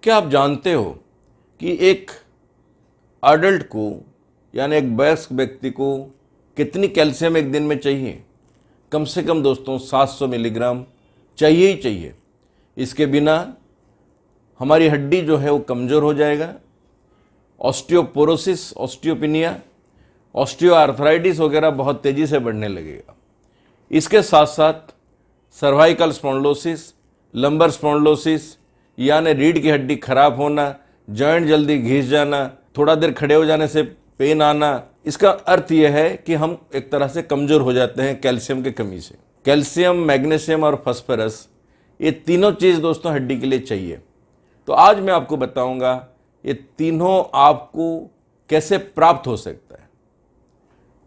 क्या आप जानते हो कि एक अडल्ट को यानी एक वयस्क व्यक्ति को कितनी कैल्शियम एक दिन में चाहिए? कम से कम दोस्तों 700 मिलीग्राम चाहिए ही चाहिए। इसके बिना हमारी हड्डी जो है वो कमज़ोर हो जाएगा। ऑस्टियोपोरोसिस, ऑस्टियोपिनिया, ऑस्टियोआर्थराइटिस वगैरह बहुत तेज़ी से बढ़ने लगेगा। इसके साथ साथ सर्वाइकल स्पॉन्डिलोसिस, लंबर स्पॉन्डिलोसिस यानी रीढ़ की हड्डी खराब होना, जॉइंट जल्दी घिस जाना, थोड़ा देर खड़े हो जाने से पेन आना, इसका अर्थ यह है कि हम एक तरह से कमज़ोर हो जाते हैं कैल्शियम की कमी से। कैल्शियम, मैग्नीशियम और फास्फोरस, ये तीनों चीज़ दोस्तों हड्डी के लिए चाहिए। तो आज मैं आपको बताऊंगा ये तीनों आपको कैसे प्राप्त हो सकता है,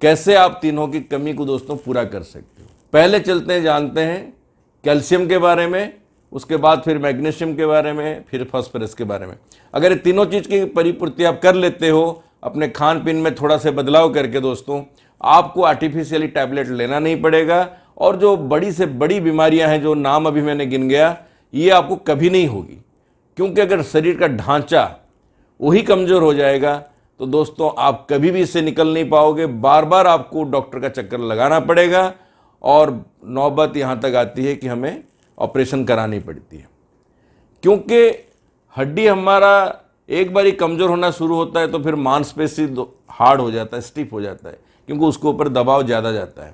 कैसे आप तीनों की कमी को दोस्तों पूरा कर सकते हो। पहले चलते हैं, जानते हैं कैल्शियम के बारे में, उसके बाद फिर मैग्नीशियम के बारे में, फिर फास्फोरस के बारे में। अगर ये तीनों चीज़ की परिपूर्ति आप कर लेते हो अपने खान पीन में थोड़ा से बदलाव करके दोस्तों, आपको आर्टिफिशियली टैबलेट लेना नहीं पड़ेगा और जो बड़ी से बड़ी बीमारियां हैं जो नाम अभी मैंने गिन गया, ये आपको कभी नहीं होगी। क्योंकि अगर शरीर का ढांचा वही कमज़ोर हो जाएगा तो दोस्तों आप कभी भी इससे निकल नहीं पाओगे। बार बार आपको डॉक्टर का चक्कर लगाना पड़ेगा और नौबत यहाँ तक आती है कि हमें ऑपरेशन करानी पड़ती है। क्योंकि हड्डी हमारा एक बार ही कमज़ोर होना शुरू होता है तो फिर मांसपेशी हार्ड हो जाता है, स्टिफ हो जाता है, क्योंकि उसके ऊपर दबाव ज़्यादा जाता है।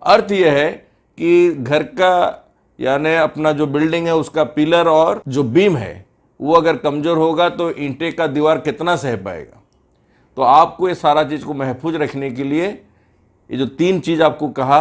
अर्थ यह है कि घर का यानी अपना जो बिल्डिंग है उसका पिलर और जो बीम है वो अगर कमज़ोर होगा तो ईंटे का दीवार कितना सह पाएगा। तो आपको ये सारा चीज़ को महफूज रखने के लिए ये जो तीन चीज़ आपको कहा,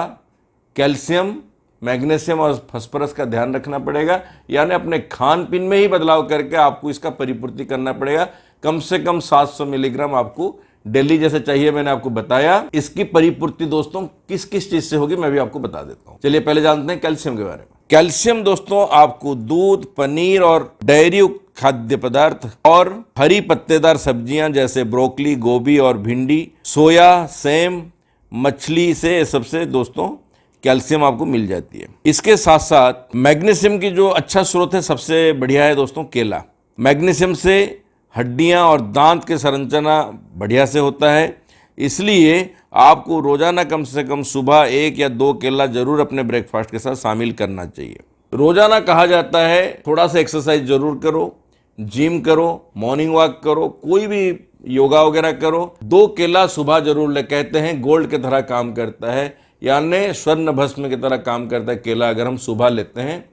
कैल्शियम, मैग्नीशियम और फास्फोरस का ध्यान रखना पड़ेगा। यानी अपने खान पीन में ही बदलाव करके आपको इसका परिपूर्ति करना पड़ेगा। कम से कम 700 मिलीग्राम आपको डेली जैसे चाहिए, मैंने आपको बताया। इसकी परिपूर्ति दोस्तों किस किस चीज़ से होगी मैं भी आपको बता देता हूँ। चलिए पहले जानते हैं कैल्शियम के बारे में। कैल्शियम दोस्तों आपको दूध, पनीर और डेयरी खाद्य पदार्थ और हरी पत्तेदार सब्जियां जैसे ब्रोकली, गोभी और भिंडी, सोया, सेम, मछली से सबसे दोस्तों कैल्शियम आपको मिल जाती है। इसके साथ साथ मैग्नीशियम की जो अच्छा स्रोत है, सबसे बढ़िया है दोस्तों केला। मैग्नीशियम से हड्डियां और दांत के संरचना बढ़िया से होता है, इसलिए आपको रोजाना कम से कम सुबह 1 या 2 केला जरूर अपने ब्रेकफास्ट के साथ शामिल करना चाहिए। रोजाना कहा जाता है थोड़ा सा एक्सरसाइज जरूर करो, जिम करो, मॉर्निंग वॉक करो, कोई भी योगा वगैरह करो। 2 केला सुबह जरूर ले, कहते हैं गोल्ड की तरह काम करता है, यानी स्वर्ण भस्म की तरह काम करता है केला। अगर हम सुबह लेते हैं,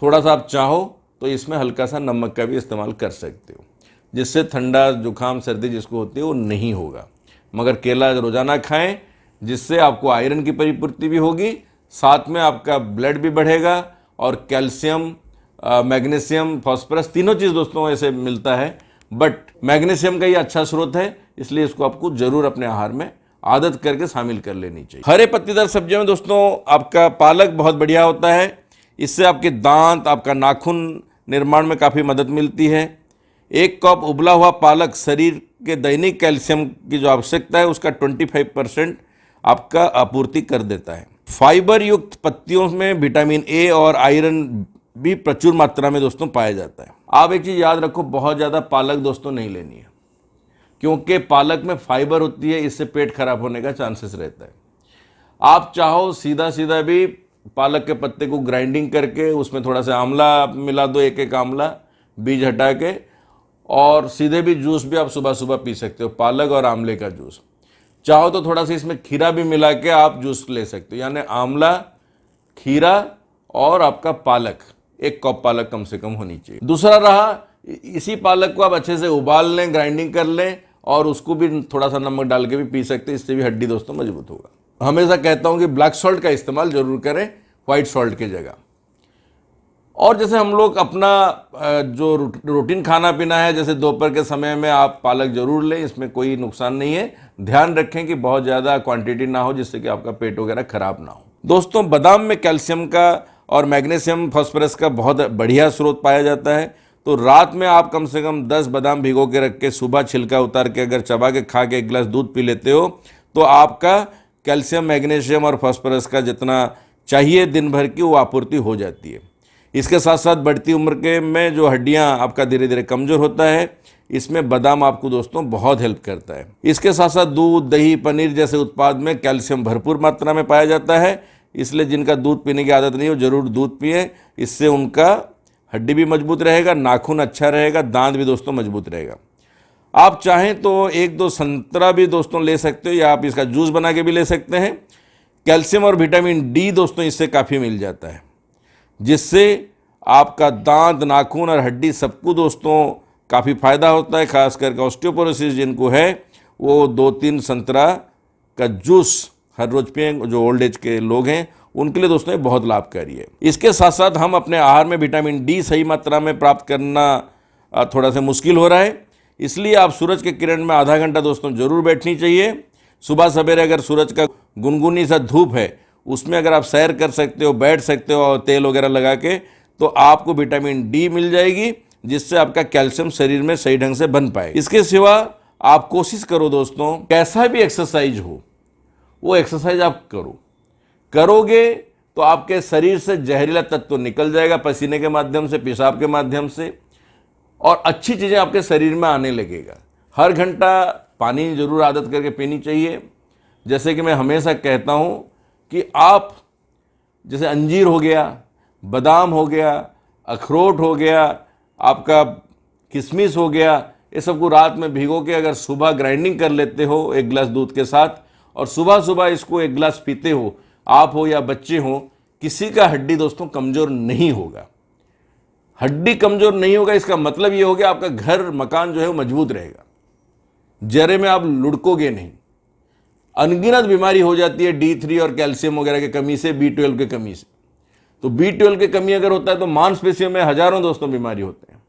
थोड़ा सा आप चाहो तो इसमें हल्का सा नमक का भी इस्तेमाल कर सकते हो, जिससे ठंडा, जुकाम, सर्दी जिसको होती है वो नहीं होगा। मगर केला रोजाना खाएं, जिससे आपको आयरन की परिपूर्ति भी होगी, साथ में आपका ब्लड भी बढ़ेगा और कैल्शियम, मैग्नीशियम, फास्फोरस तीनों चीज़ दोस्तों ऐसे मिलता है। बट मैग्नीशियम का ये अच्छा स्रोत है, इसलिए इसको आपको जरूर अपने आहार में आदत करके शामिल कर लेनी चाहिए। हरे पत्तेदार सब्जियों में दोस्तों आपका पालक बहुत बढ़िया होता है। इससे आपके दांत, आपका नाखून निर्माण में काफ़ी मदद मिलती है। 1 कप उबला हुआ पालक शरीर के दैनिक कैल्शियम की जो आवश्यकता है उसका 25% आपका आपूर्ति कर देता है। फाइबर युक्त पत्तियों में विटामिन ए और आयरन भी प्रचुर मात्रा में दोस्तों पाया जाता है। आप एक चीज़ याद रखो, बहुत ज़्यादा पालक दोस्तों नहीं लेनी है, क्योंकि पालक में फाइबर होती है, इससे पेट खराब होने का चांसेस रहता है। आप चाहो सीधा सीधा भी पालक के पत्ते को ग्राइंडिंग करके उसमें थोड़ा सा आंवला मिला दो, एक आंवला बीज हटा के, और सीधे भी जूस भी आप सुबह सुबह पी सकते हो, पालक और आंवले का जूस। चाहो तो थोड़ा सा इसमें खीरा भी मिला के आप जूस ले सकते हो, यानी आंवला, खीरा और आपका पालक, 1 कप पालक कम से कम होनी चाहिए। दूसरा रहा, इसी पालक को आप अच्छे से उबाल लें, ग्राइंडिंग कर लें और उसको भी थोड़ा सा नमक डाल के भी पी सकते हैं, इससे भी हड्डी दोस्तों मजबूत होगा। हमेशा कहता हूं कि ब्लैक सॉल्ट का इस्तेमाल जरूर करें व्हाइट सॉल्ट की जगह। और जैसे हम लोग अपना जो रूटीन खाना पीना है, जैसे दोपहर के समय में आप पालक जरूर लें, इसमें कोई नुकसान नहीं है। ध्यान रखें कि बहुत ज़्यादा क्वांटिटी ना हो, जिससे कि आपका पेट वगैरह खराब ना हो। दोस्तों बादाम में कैल्शियम का और मैग्नीशियम, फास्फोरस का बहुत बढ़िया स्रोत पाया जाता है। तो रात में आप कम से कम 10 बादाम भिगो के रख के सुबह छिलका उतार के अगर चबा के खा के 1 गिलास दूध पी लेते हो तो आपका कैल्शियम, मैग्नीशियम और फास्फोरस का जितना चाहिए दिन भर की वो आपूर्ति हो जाती है। इसके साथ साथ बढ़ती उम्र के में जो हड्डियां आपका धीरे धीरे कमज़ोर होता है, इसमें बादाम आपको दोस्तों बहुत हेल्प करता है। इसके साथ साथ दूध, दही, पनीर जैसे उत्पाद में कैल्शियम भरपूर मात्रा में पाया जाता है, इसलिए जिनका दूध पीने की आदत नहीं हो ज़रूर दूध पिएं। इससे उनका हड्डी भी मजबूत रहेगा, नाखून अच्छा रहेगा, दांत भी दोस्तों मजबूत रहेगा। आप चाहें तो 1-2 संतरा भी दोस्तों ले सकते हो, या आप इसका जूस बना के भी ले सकते हैं। कैल्शियम और विटामिन डी दोस्तों इससे काफ़ी मिल जाता है, जिससे आपका दांत, नाखून और हड्डी सबको दोस्तों काफ़ी फ़ायदा होता है। खास करके ऑस्टियोपोरोसिस जिनको है वो 2-3 संतरा का जूस हर रोज़ पिएं, जो ओल्ड एज के लोग हैं उनके लिए दोस्तों ये बहुत लाभकारी है। इसके साथ साथ हम अपने आहार में विटामिन डी सही मात्रा में प्राप्त करना थोड़ा सा मुश्किल हो रहा है, इसलिए आप सूरज के किरण में आधा घंटा दोस्तों ज़रूर बैठनी चाहिए। सुबह सवेरे अगर सूरज का गुनगुनी सा धूप है उसमें अगर आप सैर कर सकते हो, बैठ सकते हो और तेल वगैरह लगा के, तो आपको विटामिन डी मिल जाएगी, जिससे आपका कैल्शियम शरीर में सही ढंग से बन पाए। इसके सिवा आप कोशिश करो दोस्तों, कैसा भी एक्सरसाइज हो वो एक्सरसाइज आप करोगे तो आपके शरीर से जहरीला तत्व निकल जाएगा पसीने के माध्यम से, पेशाब के माध्यम से, और अच्छी चीज़ें आपके शरीर में आने लगेगा। हर घंटा पानी जरूर आदत करके पीनी चाहिए। जैसे कि मैं हमेशा कहता हूँ कि आप जैसे अंजीर हो गया, बादाम हो गया, अखरोट हो गया, आपका किशमिश हो गया, ये सबको रात में भिगो के अगर सुबह ग्राइंडिंग कर लेते हो 1 गिलास दूध के साथ, और सुबह सुबह इसको 1 गिलास पीते हो, आप हो या बच्चे हो, किसी का हड्डी दोस्तों कमज़ोर नहीं होगा। हड्डी कमज़ोर नहीं होगा इसका मतलब ये हो गया आपका घर मकान जो है वो मजबूत रहेगा, जरे में आप लुढ़कोगे नहीं। अनगिनत बीमारी हो जाती है D3 और कैल्शियम वगैरह की कमी से, B12 की कमी से। तो B12 की कमी अगर होता है तो मांसपेशियों में हजारों दोस्तों बीमारी होते हैं।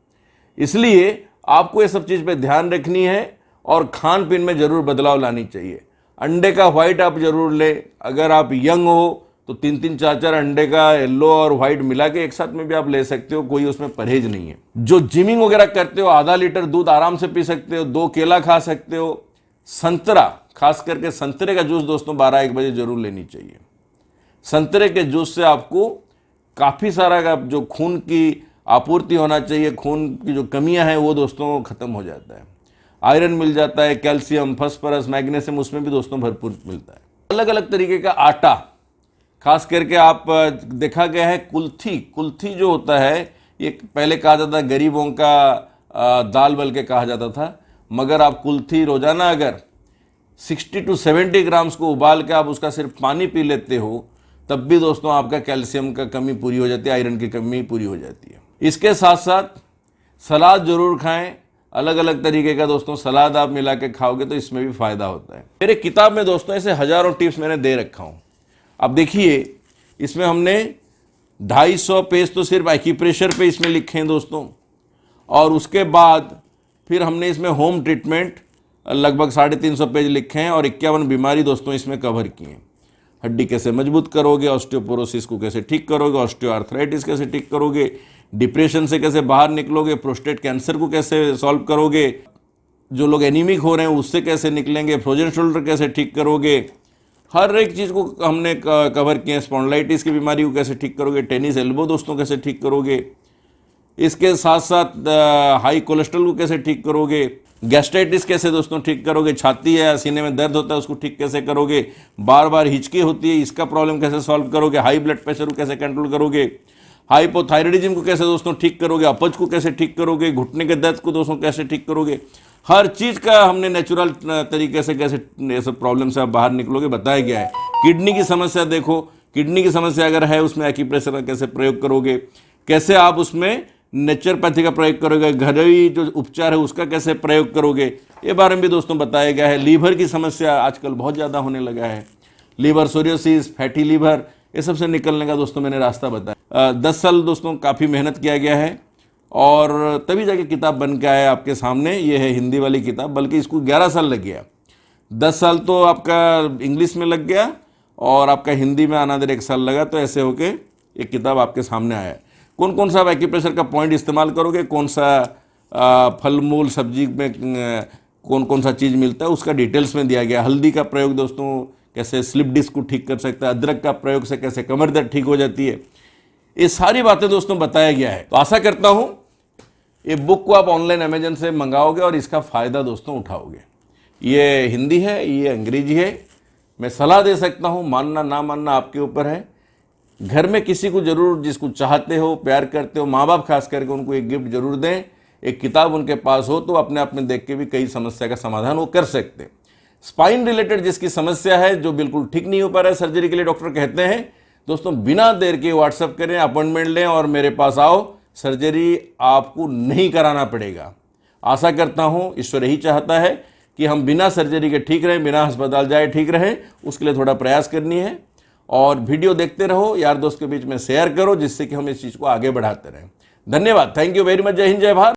इसलिए आपको ये सब चीज़ पे ध्यान रखनी है और खान पीन में ज़रूर बदलाव लानी चाहिए। अंडे का वाइट आप जरूर ले, अगर आप यंग हो तो 3-3, 4-4 अंडे का येलो और व्हाइट मिला के एक साथ में भी आप ले सकते हो, कोई उसमें परहेज नहीं है। जो जिमिंग वगैरह करते हो आधा लीटर दूध आराम से पी सकते हो, 2 केला खा सकते हो। संतरा, खास करके संतरे का जूस दोस्तों 12-1 बजे जरूर लेनी चाहिए। संतरे के जूस से आपको काफ़ी सारा जो खून की आपूर्ति होना चाहिए, खून की जो कमियां हैं वो दोस्तों ख़त्म हो जाता है। आयरन मिल जाता है, कैल्शियम, फास्फोरस, मैग्नीशियम उसमें भी दोस्तों भरपूर मिलता है। अलग अलग तरीके का आटा, खास करके आप देखा गया है कुल्थी जो होता है ये पहले कहा जाता था गरीबों का दाल बल के कहा जाता था, मगर आप कुल्थी रोजाना अगर 60 to 70 ग्राम्स को उबाल के आप उसका सिर्फ पानी पी लेते हो, तब भी दोस्तों आपका कैल्शियम का कमी पूरी हो जाती है, आयरन की कमी पूरी हो जाती है। इसके साथ साथ सलाद जरूर खाएं, अलग अलग तरीके का दोस्तों सलाद आप मिला के खाओगे तो इसमें भी फायदा होता है। मेरे किताब में दोस्तों ऐसे हजारों टिप्स मैंने दे रखा हूँ। अब देखिए इसमें हमने 250 पेज तो सिर्फ एक्यूप्रेशर पे इसमें लिखे हैं दोस्तों, और उसके बाद फिर हमने इसमें होम ट्रीटमेंट लगभग 350 पेज लिखे हैं और 51 बीमारी दोस्तों इसमें कवर की हैं। हड्डी कैसे मजबूत करोगे, ऑस्टियोपोरोसिस को कैसे ठीक करोगे, ऑस्टियोआर्थराइटिस कैसे ठीक करोगे, डिप्रेशन से कैसे बाहर निकलोगे, प्रोस्टेट कैंसर को कैसे सॉल्व करोगे, जो लोग एनीमिक हो रहे हैं उससे कैसे निकलेंगे, फ्रोजन शोल्डर कैसे ठीक करोगे, हर एक चीज़ को हमने कवर किया। स्पॉन्डिलाइटिस की बीमारी को कैसे ठीक करोगे, टेनिस एल्बो दोस्तों कैसे ठीक करोगे, इसके साथ साथ हाई कोलेस्ट्रॉल को कैसे ठीक करोगे, गैस्ट्राइटिस कैसे दोस्तों ठीक करोगे, छाती है सीने में दर्द होता है उसको ठीक कैसे करोगे, बार बार हिचकी होती है इसका प्रॉब्लम कैसे सॉल्व करोगे, हाई ब्लड प्रेशर को कैसे कंट्रोल करोगे, हाइपोथायराइडिज्म को कैसे दोस्तों ठीक करोगे, अपच को कैसे ठीक करोगे, घुटने के दर्द को दोस्तों कैसे ठीक करोगे, हर चीज़ का हमने नेचुरल तरीके से कैसे ये सब प्रॉब्लम से आप बाहर निकलोगे बताया गया है। किडनी की समस्या देखो, किडनी की समस्या अगर है उसमें एक्यूप्रेशर का कैसे प्रयोग करोगे, कैसे आप उसमें नेचुरोपैथी का प्रयोग करोगे, घरेलू जो उपचार है उसका कैसे प्रयोग करोगे, ये बारे में भी दोस्तों बताया गया है। लीवर की समस्या आजकल बहुत ज़्यादा होने लगा है, लीवर सोरियोसिस, फैटी लीवर, ये सब से निकलने का दोस्तों मैंने रास्ता बताया। 10 साल दोस्तों काफ़ी मेहनत किया गया है और तभी जाके किताब बन के आया आपके सामने। ये है हिंदी वाली किताब, बल्कि इसको 11 साल लग गया। 10 साल तो आपका इंग्लिश में लग गया और आपका हिंदी में आना देर 1 साल लगा, तो ऐसे होके एक किताब आपके सामने आया। कौन कौन सा आप एक्यूप्रेशर का पॉइंट इस्तेमाल करोगे, कौन सा फल मूल सब्जी में कौन कौन सा चीज़ मिलता है उसका डिटेल्स में दिया गया। हल्दी का प्रयोग दोस्तों कैसे स्लिप डिस्क को ठीक कर सकता है, अदरक का प्रयोग से कैसे कमर दर्द ठीक हो जाती है, ये सारी बातें दोस्तों बताया गया है। तो आशा करता हूं ये बुक को आप ऑनलाइन अमेजन से मंगाओगे और इसका फ़ायदा दोस्तों उठाओगे। ये हिंदी है, ये अंग्रेजी है। मैं सलाह दे सकता हूं, मानना ना मानना आपके ऊपर है। घर में किसी को जरूर, जिसको चाहते हो, प्यार करते हो, माँ बाप खास करके, उनको एक गिफ्ट जरूर दें। एक किताब उनके पास हो तो अपने आप में देख के भी कई समस्या का समाधान वो कर सकते हैं। स्पाइन रिलेटेड जिसकी समस्या है, जो बिल्कुल ठीक नहीं हो पा रहा है सर्जरी के लिए, डॉक्टर कहते हैं दोस्तों बिना देर के व्हाट्सअप करें, अपॉइंटमेंट लें और मेरे पास आओ। सर्जरी आपको नहीं कराना पड़ेगा। आशा करता हूं ईश्वर यही चाहता है कि हम बिना सर्जरी के ठीक रहें, बिना अस्पताल जाए ठीक रहें। उसके लिए थोड़ा प्रयास करनी है और वीडियो देखते रहो, यार दोस्त के बीच में शेयर करो, जिससे कि हम इस चीज़ को आगे बढ़ाते रहें। धन्यवाद। Thank you very much. जय हिंद, जय भारत।